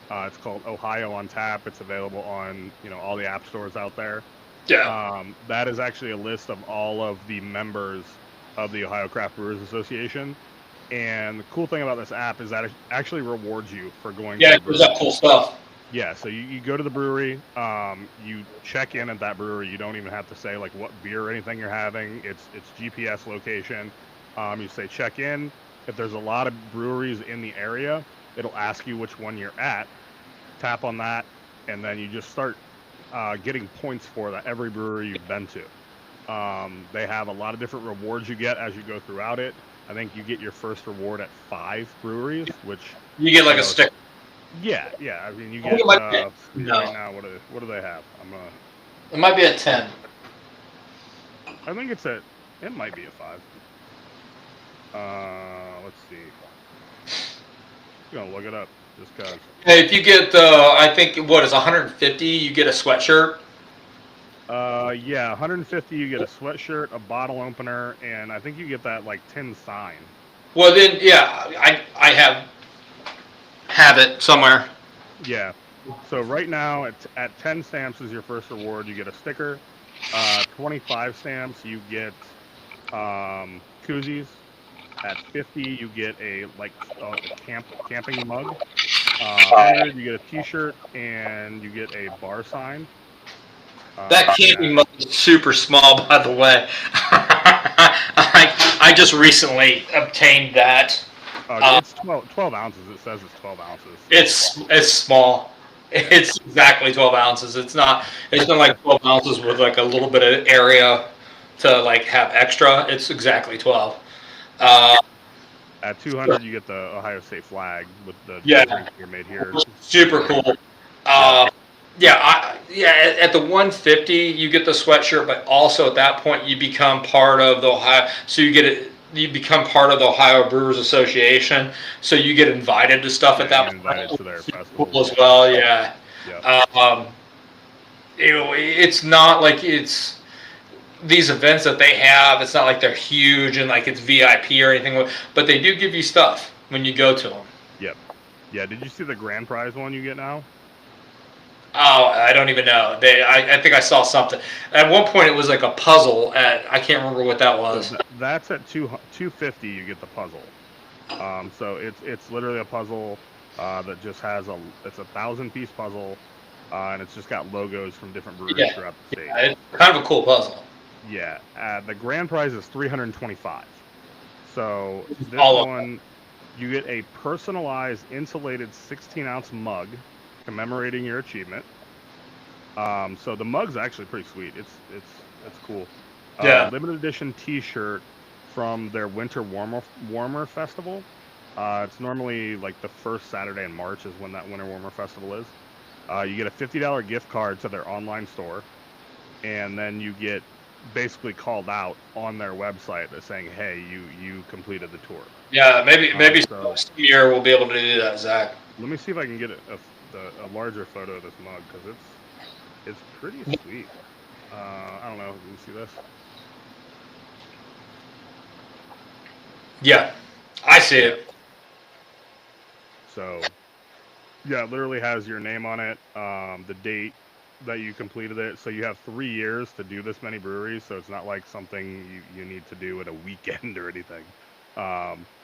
It's called Ohio on Tap. It's available on all the app stores out there. Yeah. That is actually a list of all of the members of the Ohio Craft Brewers Association. And the cool thing about this app is that it actually rewards you for going. Yeah, it gives up cool stuff. Yeah, so you go to the brewery, you check in at that brewery. You don't even have to say like what beer or anything you're having. It's GPS location. You say check in. If there's a lot of breweries in the area, it'll ask you which one you're at, tap on that, and then you just start getting points for that every brewery you've been to. They have a lot of different rewards you get as you go throughout it. I think you get your first reward at 5 breweries, which You get like you a know, sticker. yeah. I mean, you I think get it might be, see no, right now. What do they have? it might be a 10. I think it might be a 5. Let's see. I'm gonna look it up just cause. Hey, if you get, I think what is 150, you get a sweatshirt. Yeah, 150. You get a sweatshirt, a bottle opener, and I think you get that like tin sign. Well, then, yeah, I have it somewhere. Yeah. So right now at 10 stamps is your first reward. You get a sticker. 25 stamps you get koozies. At 50 you get a camping mug. 100 you get a T-shirt and you get a bar sign. That camping mug is super small, by the way. I just recently obtained that. It's 12 ounces. It says it's 12 ounces. So. It's small. It's exactly 12 ounces. It's not like 12 ounces with like a little bit of area to like have extra. It's exactly 12. At 200 you get the Ohio State flag with the Yeah, drink beer made here. super cool. At the 150 you get the sweatshirt, but also at that point you become part of the Ohio. So you become part of the Ohio Brewers Association. So you get invited to stuff at that invited point. to their Super festival cool as well. Yeah. Yeah. It's not like it's these events that they have. It's not like they're huge and like it's VIP or anything, but they do give you stuff when you go to them. Yep. Yeah. Did you see the grand prize one you get now? Oh, I don't even know. I think I saw something. At one point, it was like a puzzle. I can't remember what that was. So that's at 250. You get the puzzle. So it's literally a puzzle that just has it's a 1,000-piece puzzle, and it's just got logos from different breweries throughout the state. Yeah, it's kind of a cool puzzle. Yeah. The grand prize is 325. So this one, you get a personalized insulated 16-ounce mug commemorating your achievement. So the mug's actually pretty sweet. It's cool. Yeah. Limited edition T-shirt from their Winter Warmer Festival. It's normally like the first Saturday in March is when that Winter Warmer Festival is. You get a $50 gift card to their online store, and then you get basically called out on their website that's saying, "Hey, you completed the tour." Yeah, maybe some year we'll be able to do that, Zach. Let me see if I can get a larger photo of this mug because it's pretty sweet. I don't know. Can you see this? Yeah, I see it. So, yeah, it literally has your name on it, the date that you completed it. So you have 3 years to do this many breweries. So it's not like something you need to do in a weekend or anything.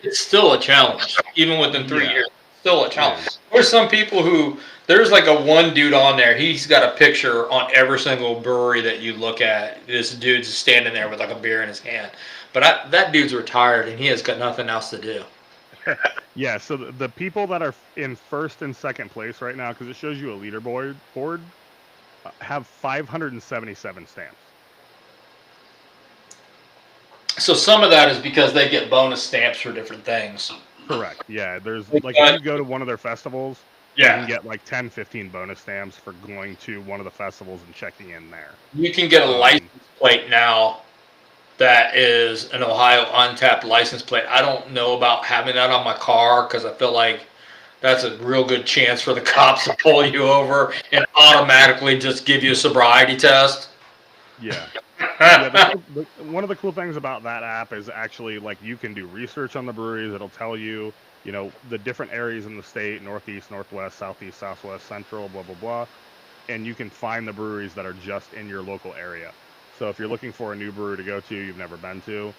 It's still a challenge, even within 3 years. It's still a challenge. Yeah. There's some people there's like a one dude on there. He's got a picture on every single brewery that you look at. This dude's standing there with like a beer in his hand. But that dude's retired and he has got nothing else to do. Yeah, so the people that are in first and second place right now, because it shows you a leaderboard, have 577 stamps. So some of that is because they get bonus stamps for different things. Correct. Yeah, there's like if you go to one of their festivals, you can get like 10, 15 bonus stamps for going to one of the festivals and checking in there. You can get a license plate now that is an Ohio untapped license plate. I don't know about having that on my car because I feel like that's a real good chance for the cops to pull you over and automatically just give you a sobriety test. Yeah. One of the cool things about that app is actually like you can do research on the breweries. It'll tell you, the different areas in the state, Northeast, Northwest, Southeast, Southwest, Central, blah, blah, blah. And you can find the breweries that are just in your local area. So if you're looking for a new brewery to go to you've never been to,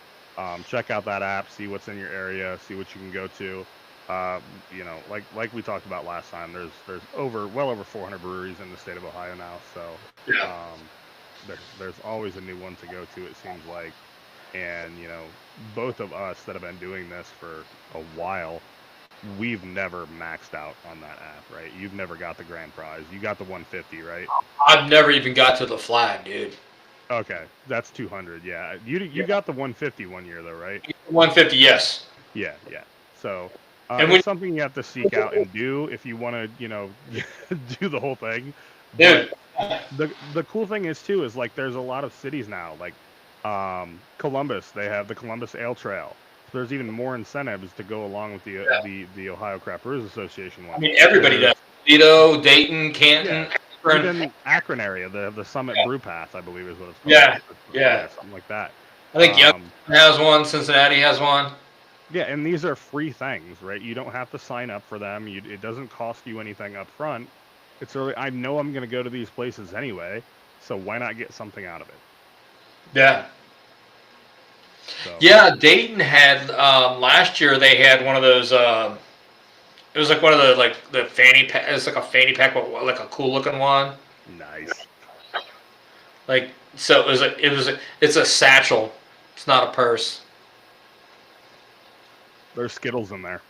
check out that app, see what's in your area, see what you can go to. Like we talked about last time, there's well over 400 breweries in the state of Ohio now. So there's always a new one to go to, it seems like. And both of us that have been doing this for a while, we've never maxed out on that app, right? You've never got the grand prize. You got the 150, right? I've never even got to the flag, dude. Okay, that's 200. Yeah, you Yeah. got the 150 one year though, right? 150, yes. Yeah, yeah. So And it's when, something you have to seek out and do if you want to, do the whole thing. But dude, the cool thing is too is like there's a lot of cities now, like Columbus. They have the Columbus Ale Trail. So there's even more incentives to go along with yeah. the Ohio Craft Brewers Association I one. mean, everybody There's does. Toledo, Dayton, yeah, Canton, Akron. even Akron area, the Summit Brew Path, I believe is what it's called. Yeah, yeah. Yeah, something like that. I think Young Um, has one. Cincinnati has one. Yeah, and these are free things, right? You don't have to sign up for them. It doesn't cost you anything up front. It's really, I know I'm going to go to these places anyway, so why not get something out of it? Yeah. So Yeah, Dayton had last year. They had one of those. It was like one of the the fanny pack. It's like a fanny pack, but like a cool looking one. nice. Like so, it's a satchel. It's not a purse. There's Skittles in there.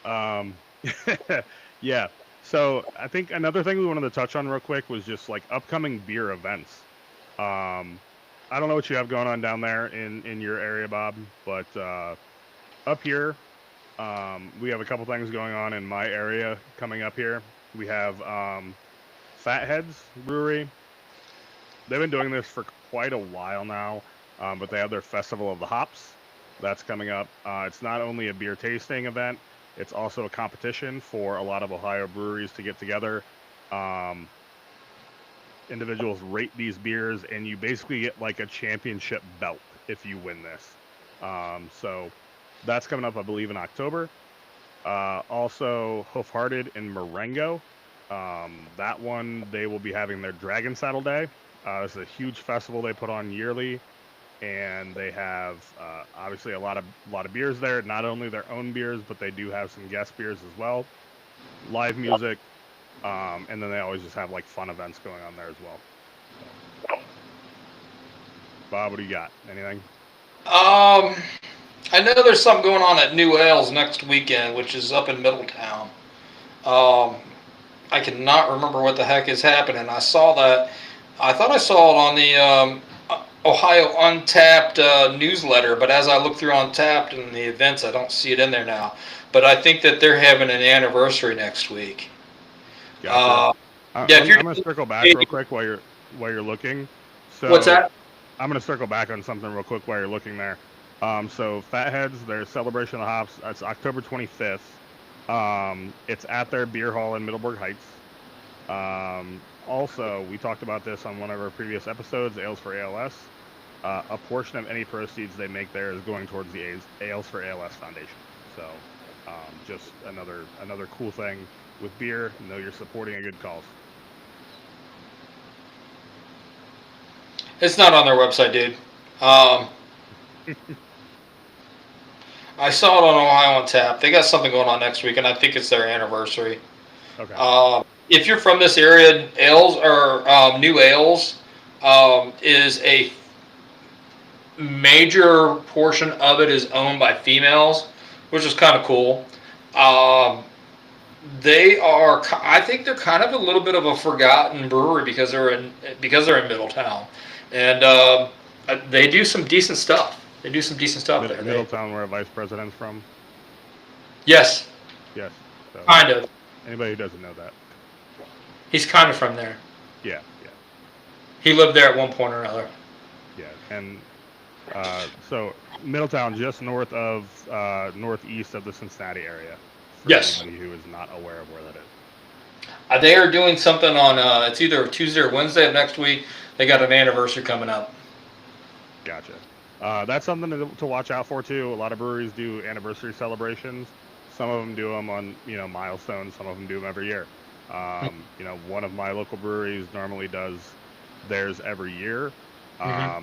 Um, yeah. So I think another thing we wanted to touch on real quick was just like upcoming beer events. Um, I don't know what you have going on down there in your area, Bob, but up here, we have a couple things going on in my area coming up here. We have Fatheads Brewery. They've been doing this for quite a while now, but they have their Festival of the Hops. That's coming up. It's not only a beer tasting event, it's also a competition for a lot of Ohio breweries to get together. Um, Individuals rate these beers, and you basically get like a championship belt if you win this. So that's coming up, I believe, in October. Also, Hoof Hearted in Marengo. That one, they will be having their Dragon Saddle Day. It's a huge festival they put on yearly, and they have obviously a lot of beers there. Not only their own beers, but they do have some guest beers as well. Live music, and then they always just have like fun events going on there as well. So, Bob, what do you got? Anything? I know there's something going on at New Ales next weekend, which is up in Middletown. Um, I cannot remember what the heck is happening. I saw that. I thought I saw it on the Ohio Untapped newsletter, but as I look through Untapped and the events, I don't see it in there now. But I think that they're having an anniversary next week. Gotcha. Yeah, if you're I'm gonna circle back real quick while you're looking. So what's that? I'm gonna circle back on something real quick while you're looking there. So Fatheads, their celebration of the hops. It's October 25th. It's at their beer hall in Middleburg Heights. Also, we talked about this on one of our previous episodes, Ales for ALS. A portion of any proceeds they make there is going towards the Ales for ALS Foundation. So, just another cool thing with beer. Know you're supporting a good cause. It's not on their website, dude. Um, I saw it on Ohio on Tap. They got something going on next week, and I think it's their anniversary. Okay. If you're from this area, Ales or New Ales is a major portion of it is owned by females, which is kind of cool. They are, I think they're kind of a little bit of a forgotten brewery because they're in Middletown, and they do some decent stuff. They do some decent stuff there. Middletown, where a vice president's from. Yes, Yes. So kind of. anybody who doesn't know that. He's kind of from there. Yeah, yeah, He lived there at one point or another. yeah. And so Middletown, just north of northeast of the Cincinnati area. For Yes. anybody who is not aware of where that is. They are doing something on, it's either Tuesday or Wednesday of next week. They got an anniversary coming up. Gotcha. That's something to watch out for too. A lot of breweries do anniversary celebrations. Some of them do them on milestones. Some of them do them every year. One of my local breweries normally does theirs every year.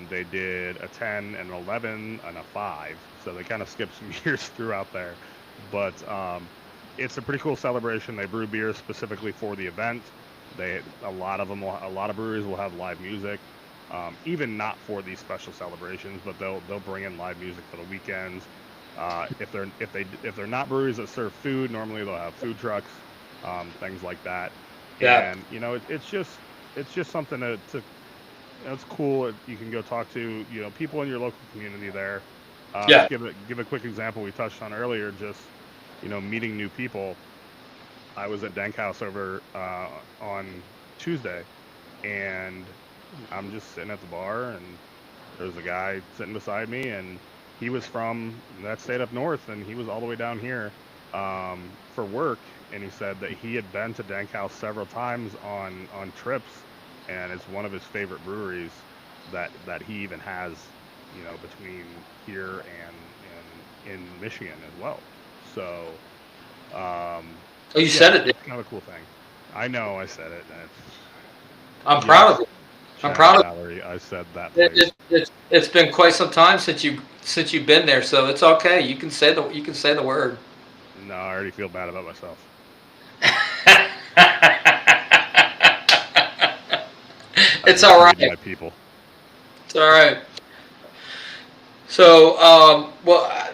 They did a 10, an 11, and a 5. So they kind of skipped some years throughout there. But it's a pretty cool celebration. They brew beers specifically for the event. A lot of breweries will have live music. even not for these special celebrations, but they'll bring in live music for the weekends. If they're not breweries that serve food, normally they'll have food trucks, things like that. Yeah. And it's just something it's cool. You can go talk to people in your local community there. Yeah. Give a quick example we touched on earlier. Just meeting new people. I was at Dank House over on Tuesday, and I'm just sitting at the bar, and there's a guy sitting beside me, and he was from that state up north, and he was all the way down here for work, and he said that he had been to Dank House several times on trips, and it's one of his favorite breweries that he even has, between here and in Michigan as well. So, Oh, you said it. it's kind of a cool thing. I know I said it. I'm proud of you. I'm proud of Valerie, I said that. it's been quite some time since you've been there, so it's okay. You can say the word. No, I already feel bad about myself. It's all right. My people. It's all right. So, well,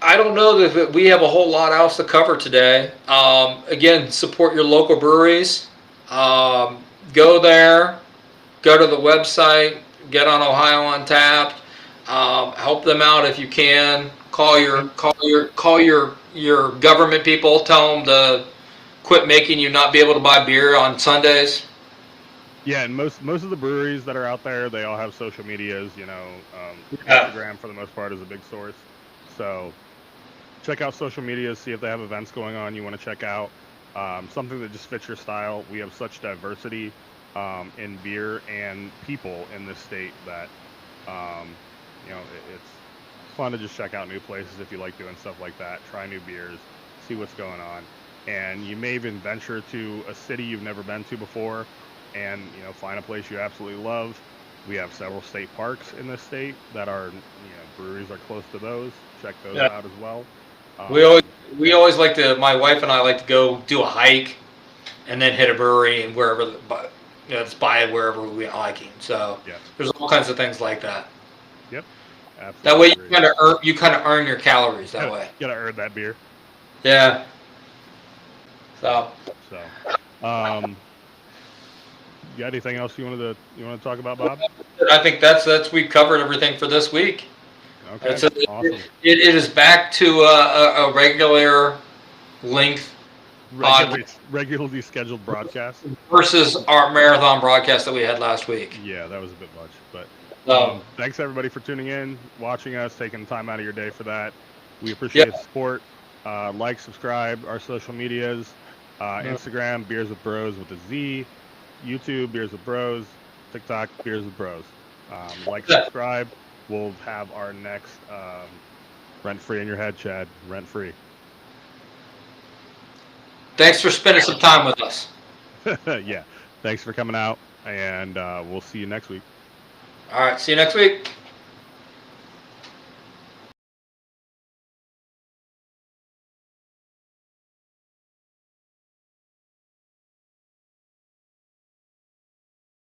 I don't know that we have a whole lot else to cover today. Again, support your local breweries. Go there. Go to the website. Get on Ohio on Tap. Help them out if you can. Call your government people. Tell them to quit making you not be able to buy beer on Sundays. Yeah, and most of the breweries that are out there, they all have social medias. Instagram for the most part is a big source. So check out social medias, see if they have events going on you want to check out. Something that just fits your style. We have such diversity in beer and people in this state that it's fun to just check out new places if you like doing stuff like that. Try new beers, see what's going on, and you may even venture to a city you've never been to before, and find a place you absolutely love. We have several state parks in this state that are breweries are close to those. Check those out as well. We always like to. My wife and I like to go do a hike, and then hit a brewery and wherever. It's by wherever we hiking. So there's all kinds of things like that. Yep. Absolutely. That way you kind of earn your calories that way. You gotta earn that beer. Yeah. So. You got anything else you want to talk about, Bob? I think that's we've covered everything for this week. Okay. Awesome. It is back to a regular length. Regularly scheduled broadcast versus our marathon broadcast that we had last week. Yeah, that was a bit much, but thanks everybody for tuning in, watching us, taking time out of your day for that. We appreciate the support. Like, subscribe, our social medias, Instagram, Beers with Bros with a Z, YouTube, Beers with Bros, TikTok, Beers with Bros. Subscribe. We'll have our next Rent Free in Your Head, Chad. Rent Free. Thanks for spending some time with us. Yeah. Thanks for coming out, and we'll see you next week. All right. See you next week.